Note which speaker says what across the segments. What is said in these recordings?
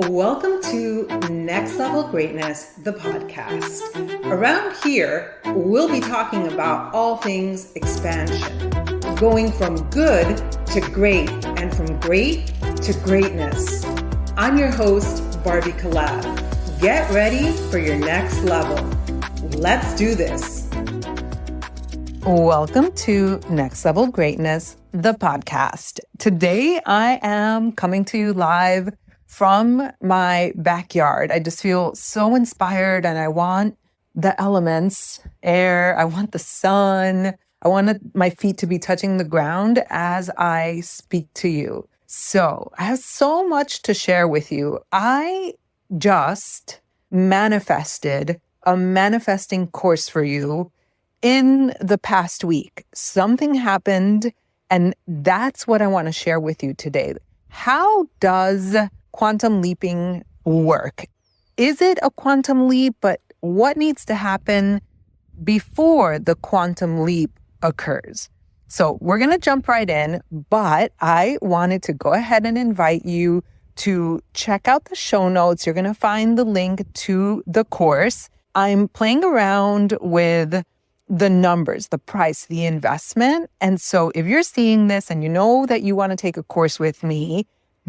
Speaker 1: Welcome to Next Level Greatness, the podcast. Around here, we'll be talking about all things expansion, going from good to great and from great to greatness. I'm your host, Barbie Kalev. Get ready for your next level. Let's do this. Welcome to Next Level Greatness, the podcast. Today, I am coming to you live from my backyard. I just feel so inspired and I want the elements, air, I want the sun, I want my feet to be touching the ground as I speak to you. So I have so much to share with you. I just manifested a manifesting course for you in the past week. Something happened and that's what I want to share with you today. How does quantum leaping work? Is it a quantum leap? But what needs to happen before the quantum leap occurs? So we're going to jump right in, but I wanted to go ahead and invite you to check out the show notes. You're going to find the link to the course. I'm playing around with the numbers, the price, the investment. And so if you're seeing this and you know that you want to take a course with me,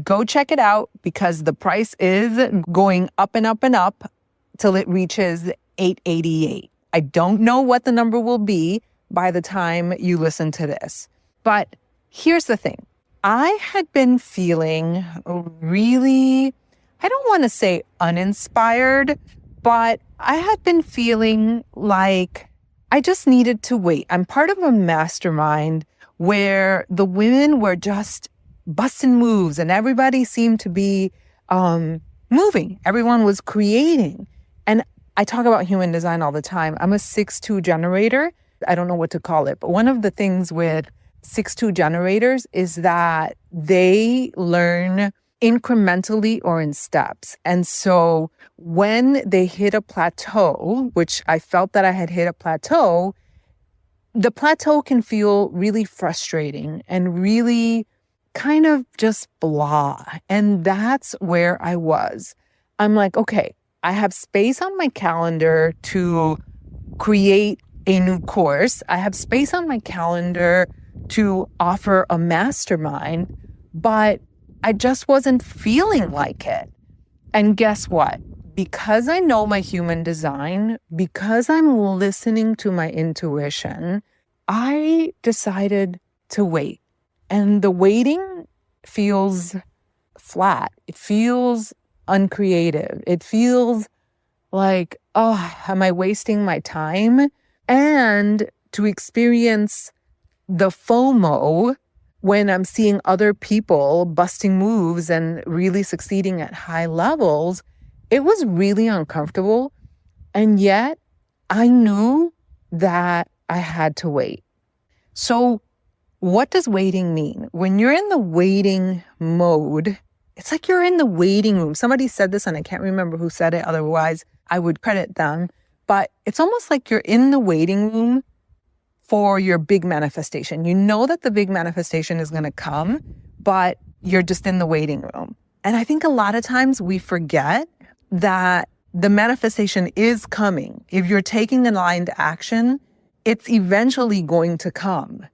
Speaker 1: go check it out because the price is going up and up and up till it reaches $888. I don't know what the number will be by the time you listen to this. But here's the thing. I had been feeling really, I don't want to say uninspired, but I had been feeling like I just needed to wait. I'm part of a mastermind where the women were just busting moves and everybody seemed to be moving. Everyone was creating. And I talk about human design all the time. I'm a 6-2 generator. I don't know what to call it, but one of the things with 6-2 generators is that they learn incrementally or in steps. And so when they hit a plateau, which I felt that I had hit a plateau, the plateau can feel really frustrating and really kind of just blah. And that's where I was. I'm like, okay, I have space on my calendar to create a new course. I have space on my calendar to offer a mastermind, but I just wasn't feeling like it. And guess what? Because I know my human design, because I'm listening to my intuition, I decided to wait. And the waiting feels flat. It feels uncreative. It feels like, oh, am I wasting my time? And to experience the FOMO when I'm seeing other people busting moves and really succeeding at high levels, it was really uncomfortable. And yet I knew that I had to wait. So what does waiting mean? When you're in the waiting mode, it's like you're in the waiting room. Somebody said this and I can't remember who said it. Otherwise, I would credit them. But it's almost like you're in the waiting room for your big manifestation. You know that the big manifestation is going to come, but you're just in the waiting room. And I think a lot of times we forget that the manifestation is coming. If you're taking aligned action, it's eventually going to come.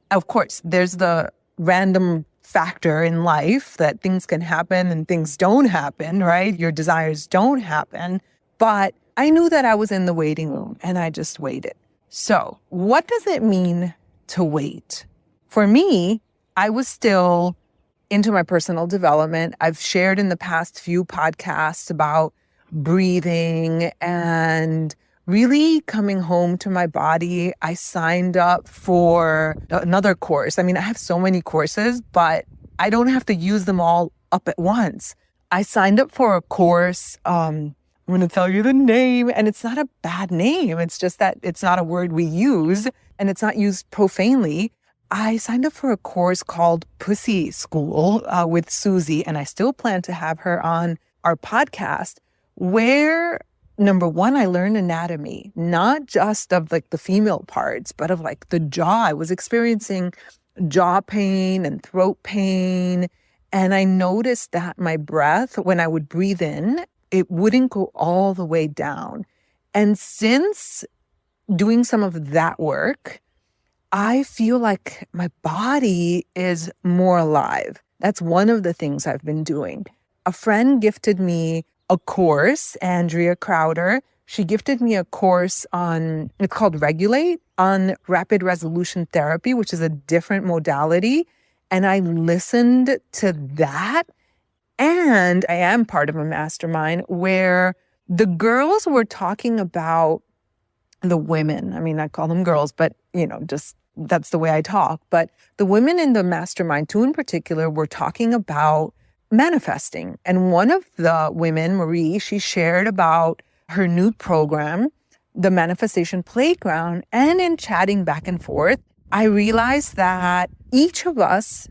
Speaker 1: Of course, there's the random factor in life that things can happen and things don't happen, right? Your desires don't happen. But I knew that I was in the waiting room and I just waited. So what does it mean to wait? For me, I was still into my personal development. I've shared in the past few podcasts about breathing and really coming home to my body. I signed up for another course. I mean, I have so many courses, but I don't have to use them all up at once. I signed up for a course. I'm going to tell you the name, and it's not a bad name. It's just that it's not a word we use, and it's not used profanely. I signed up for a course called Pussy School with Susie, and I still plan to have her on our podcast, where number one, I learned anatomy, not just of like the female parts, but of like the jaw. I was experiencing jaw pain and throat pain And I noticed that my breath, when I would breathe in, it wouldn't go all the way down. And since doing some of that work, I feel like my body is more alive. That's one of the things I've been doing. A friend gifted me a course, Andrea Crowder. She gifted me a course on, it's called Regulate, on rapid resolution therapy, which is a different modality. And I listened to that. And I am part of a mastermind where the girls were talking about the women. I mean, I call them girls, but, just that's the way I talk. But the women in the mastermind, two in particular, were talking about manifesting. And one of the women, Marie, she shared about her new program, the Manifestation Playground. And in chatting back and forth, I realized that each of us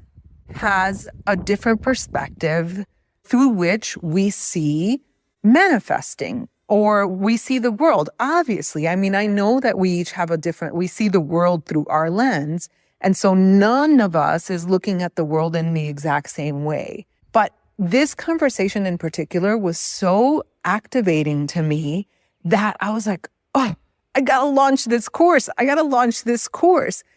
Speaker 1: has a different perspective through which we see manifesting or we see the world. Obviously, I mean, I know that we each have we see the world through our lens. And so none of us is looking at the world in the exact same way. But this conversation in particular was so activating to me that I was like, oh, I got to launch this course.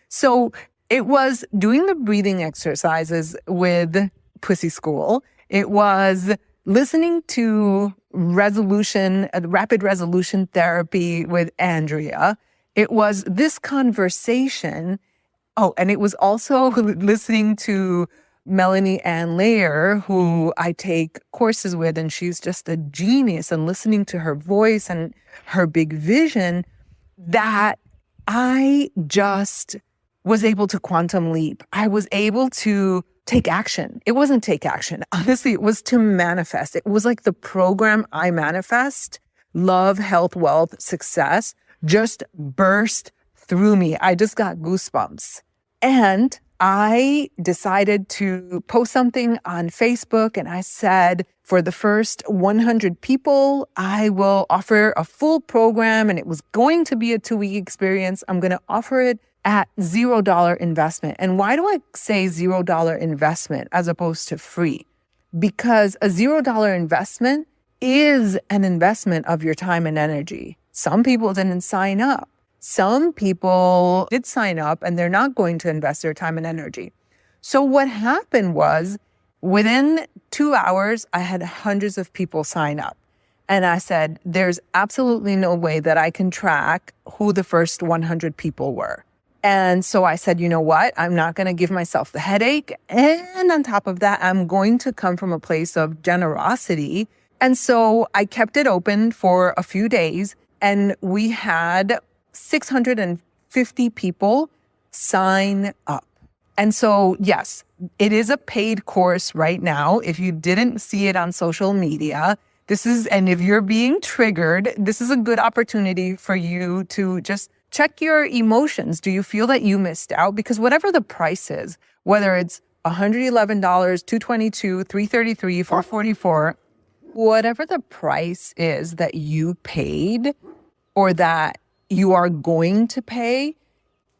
Speaker 1: So it was doing the breathing exercises with Pussy School. It was listening to rapid resolution therapy with Andrea. It was this conversation. Oh, and it was also listening to Melanie Ann Layer, who I take courses with, and she's just a genius, and listening to her voice and her big vision, that I just was able to quantum leap. I was able to take action. It wasn't take action. Honestly, it was to manifest. It was like the program I manifest, love, health, wealth, success, just burst through me. I just got goosebumps. And I decided to post something on Facebook, and I said, for the first 100 people, I will offer a full program, and it was going to be a 2-week experience. I'm going to offer it at $0 investment. And why do I say $0 investment as opposed to free? Because a $0 investment is an investment of your time and energy. Some people didn't sign up. Some people did sign up and they're not going to invest their time and energy. So what happened was, within 2 hours, I had hundreds of people sign up. And I said, there's absolutely no way that I can track who the first 100 people were. And so I said, you know what? I'm not going to give myself the headache. And on top of that, I'm going to come from a place of generosity. And so I kept it open for a few days, and we had 650 people sign up. And so, yes, it is a paid course right now. If you didn't see it on social media, and if you're being triggered, this is a good opportunity for you to just check your emotions. Do you feel that you missed out? Because whatever the price is, whether it's $111, $222, $333, $444, whatever the price is that you paid or that you are going to pay,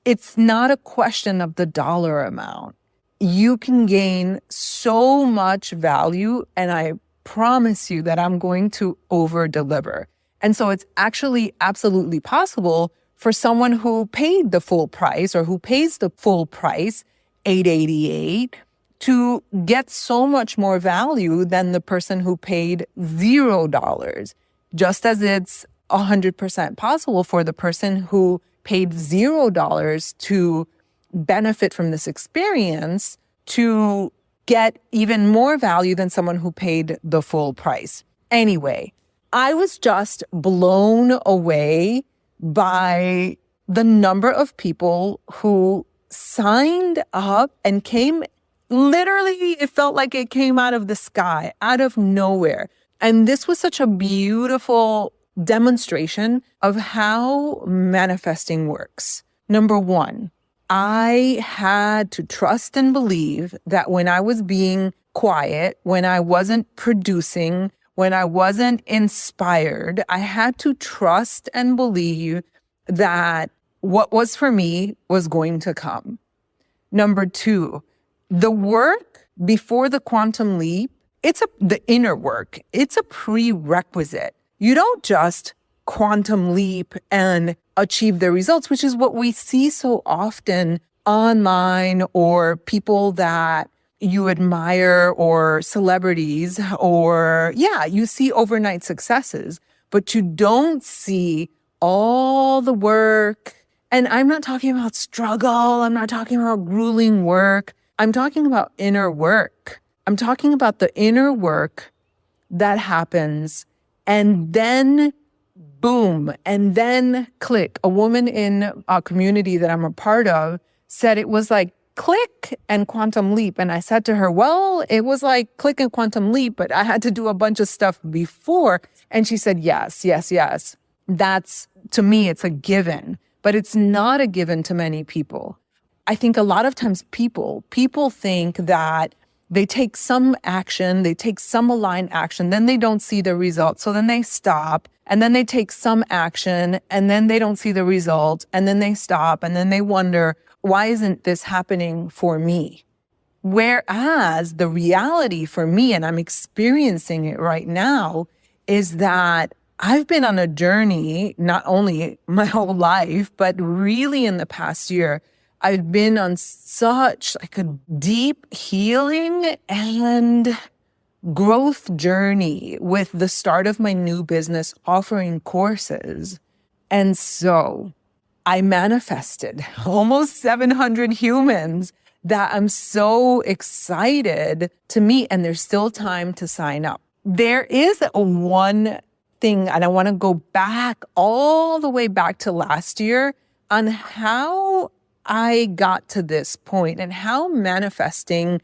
Speaker 1: it's not a question of the dollar amount. You can gain so much value, and I promise you that I'm going to over deliver. And so it's actually absolutely possible for someone who paid the full price or who pays the full price, $888, to get so much more value than the person who paid $0, just as it's 100% possible for the person who paid $0 to benefit from this experience to get even more value than someone who paid the full price. Anyway, I was just blown away by the number of people who signed up and came, literally, it felt like it came out of the sky, out of nowhere. And this was such a beautiful demonstration of how manifesting works. Number one, I had to trust and believe that when I was being quiet, when I wasn't producing, when I wasn't inspired, I had to trust and believe that what was for me was going to come. Number two, the work before the quantum leap, the inner work. It's a prerequisite. You don't just quantum leap and achieve the results, which is what we see so often online, or people that you admire, or celebrities, or you see overnight successes, but you don't see all the work. And I'm not talking about struggle. I'm not talking about grueling work. I'm talking about inner work. I'm talking about the inner work that happens, and then boom, and then click. A woman in a community that I'm a part of said it was like click and quantum leap. And I said to her, well, it was like click and quantum leap, but I had to do a bunch of stuff before. And she said, yes, yes, yes. That's, to me, it's a given, but it's not a given to many people. I think a lot of times people think that they take some action, they take some aligned action, then they don't see the result. So then they stop, and then they take some action, and then they don't see the result, and then they stop, and then they wonder, why isn't this happening for me? Whereas the reality for me, and I'm experiencing it right now, is that I've been on a journey, not only my whole life, but really in the past year, I've been on such like a deep healing and growth journey with the start of my new business offering courses. And so I manifested almost 700 humans that I'm so excited to meet, and there's still time to sign up. There is one thing, and I want to go back all the way back to last year on how I got to this point and how manifesting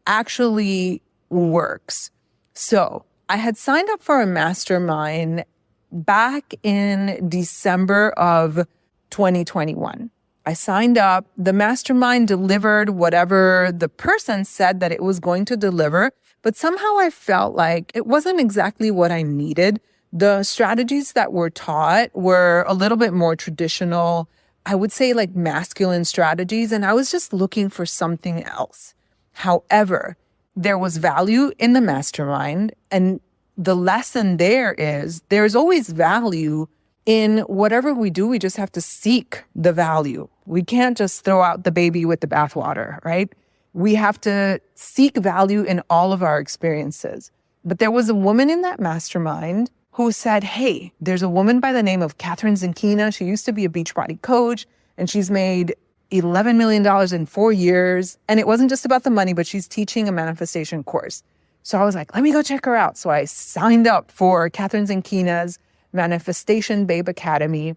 Speaker 1: actually works. So I had signed up for a mastermind back in December of 2021. I signed up. The mastermind delivered whatever the person said that it was going to deliver, but somehow I felt like it wasn't exactly what I needed. The strategies that were taught were a little bit more traditional, I would say like masculine strategies, and I was just looking for something else. However, there was value in the mastermind, and the lesson there is there's always value in whatever we do. We just have to seek the value. We can't just throw out the baby with the bathwater, right? We have to seek value in all of our experiences. But there was a woman in that mastermind who said, hey, there's a woman by the name of Catherine Zinkina. She used to be a Beachbody coach, and she's made $11 million in 4 years. And it wasn't just about the money, but she's teaching a manifestation course. So I was like, let me go check her out. So I signed up for Catherine Zinkina's Manifestation Babe Academy.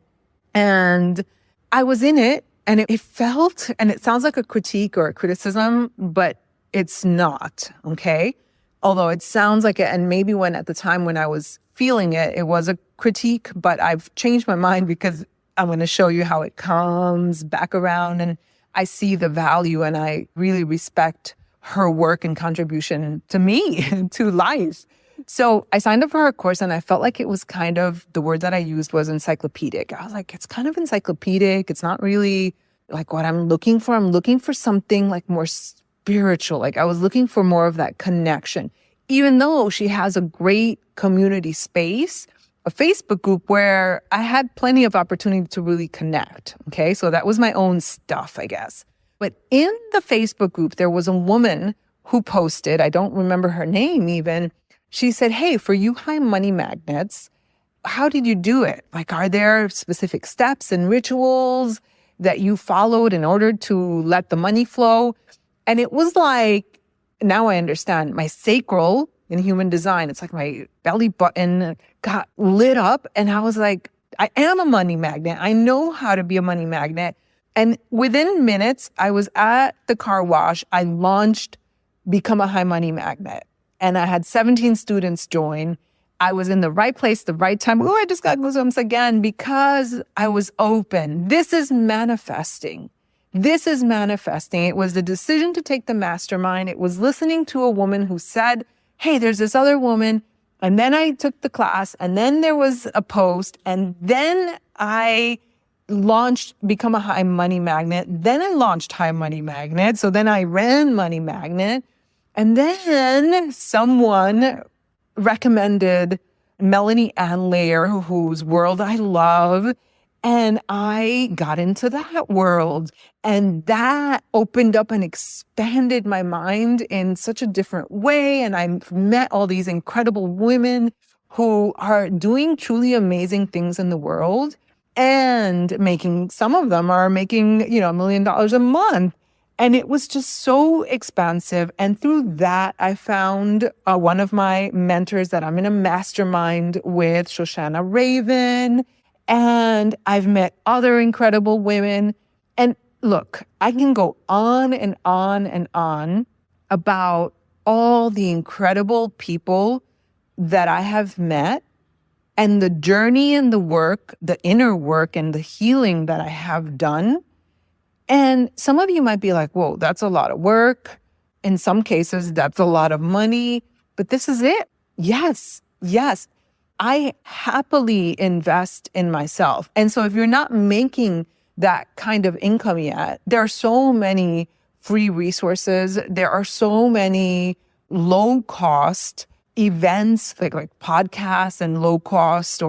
Speaker 1: And I was in it, and it felt, and it sounds like a critique or a criticism, but it's not, okay? Although it sounds like it, and maybe at the time when I was feeling it, it was a critique, but I've changed my mind because I'm going to show you how it comes back around, and I see the value, and I really respect her work and contribution to me, to life. So I signed up for her course, and I felt like it was kind of, the word that I used was encyclopedic. I was like, it's kind of encyclopedic. It's not really like what I'm looking for. I'm looking for something like more spiritual. Like I was looking for more of that connection, even though she has a great community space, a Facebook group where I had plenty of opportunity to really connect. Okay. So that was my own stuff, I guess. But in the Facebook group, there was a woman who posted, I don't remember her name even. She said, hey, for you high money magnets, how did you do it? Like, are there specific steps and rituals that you followed in order to let the money flow? And it was like, now I understand, my sacral in human design, it's like my belly button got lit up. And I was like, I am a money magnet. I know how to be a money magnet. And within minutes, I was at the car wash. I launched Become a High Money Magnet. And I had 17 students join. I was in the right place, the right time. Oh, I just got goosebumps again because I was open. This is manifesting. This is manifesting. It was the decision to take the mastermind. It was listening to a woman who said, hey, there's this other woman. And then I took the class, and then there was a post, and then I become a high money magnet. Then I launched High Money Magnet. So then I ran Money Magnet. And then someone recommended Melanie Ann Layer, whose world I love. And I got into that world. And that opened up and expanded my mind in such a different way. And I met all these incredible women who are doing truly amazing things in the world. And some of them are making, $1 million a month. And it was just so expansive. And through that, I found one of my mentors that I'm in a mastermind with, Shoshana Raven. And I've met other incredible women. And look, I can go on and on and on about all the incredible people that I have met. And the journey and the work, the inner work and the healing that I have done. And some of you might be like, whoa, that's a lot of work. In some cases, that's a lot of money. But this is it. Yes. I happily invest in myself. And so if you're not making that kind of income yet, there are so many free resources. There are so many low-cost events like podcasts and low cost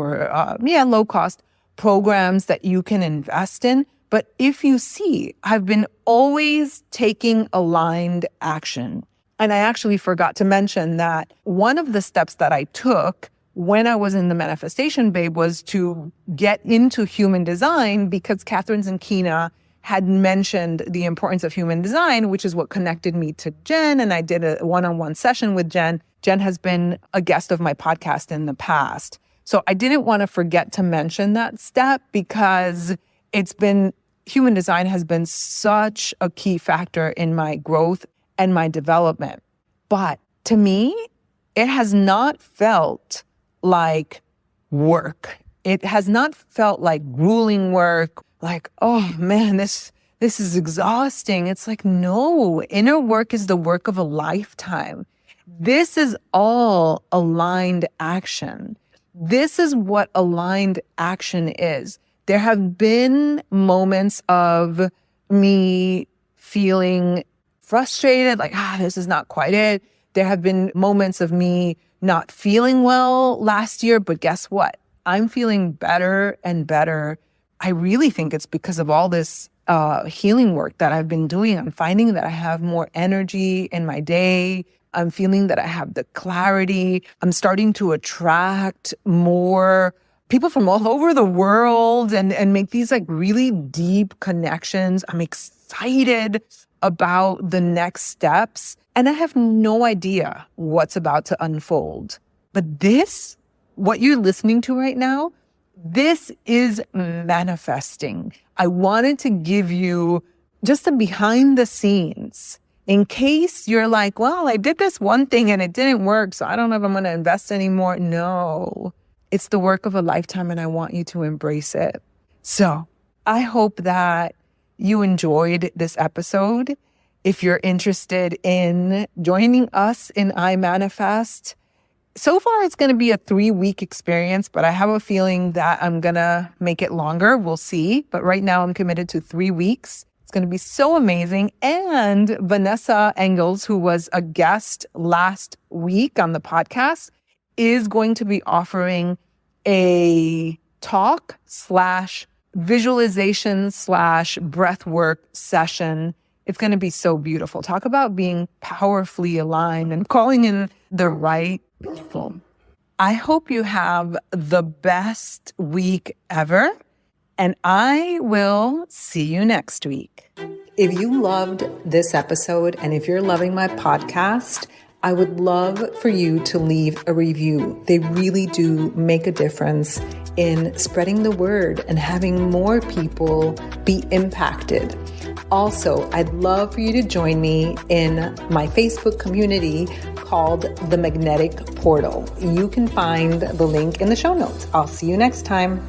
Speaker 1: programs that you can invest in. But if you see, I've been always taking aligned action. And I actually forgot to mention that one of the steps that I took when I was in the Manifestation Babe was to get into human design, because Catherine Zankina had mentioned the importance of human design, which is what connected me to Jen. And I did a one-on-one session with Jen. Jen has been a guest of my podcast in the past. So I didn't want to forget to mention that step, because human design has been such a key factor in my growth and my development. But to me, it has not felt like work. It has not felt like grueling work, like, oh man, this is exhausting. It's like, no, inner work is the work of a lifetime. This is all aligned action. This is what aligned action is. There have been moments of me feeling frustrated, like, this is not quite it. There have been moments of me not feeling well last year, but guess what? I'm feeling better and better. I really think it's because of all this healing work that I've been doing. I'm finding that I have more energy in my day. I'm feeling that I have the clarity. I'm starting to attract more people from all over the world and make these like really deep connections. I'm excited about the next steps. And I have no idea what's about to unfold. But this, what you're listening to right now, this is manifesting. I wanted to give you just a behind the scenes in case you're like, well, I did this one thing and it didn't work, so I don't know if I'm going to invest anymore. No, it's the work of a lifetime and I want you to embrace it. So I hope that you enjoyed this episode. If you're interested in joining us in I Manifest, so far it's going to be a 3-week experience, but I have a feeling that I'm going to make it longer. We'll see. But right now I'm committed to 3 weeks. It's going to be so amazing. And Vanessa Engels, who was a guest last week on the podcast, is going to be offering a talk / visualization / breathwork session. It's going to be so beautiful. Talk about being powerfully aligned and calling in the right people. I hope you have the best week ever, and I will see you next week. If you loved this episode and if you're loving my podcast, I would love for you to leave a review. They really do make a difference in spreading the word and having more people be impacted. Also, I'd love for you to join me in my Facebook community called The Magnetic Portal. You can find the link in the show notes. I'll see you next time.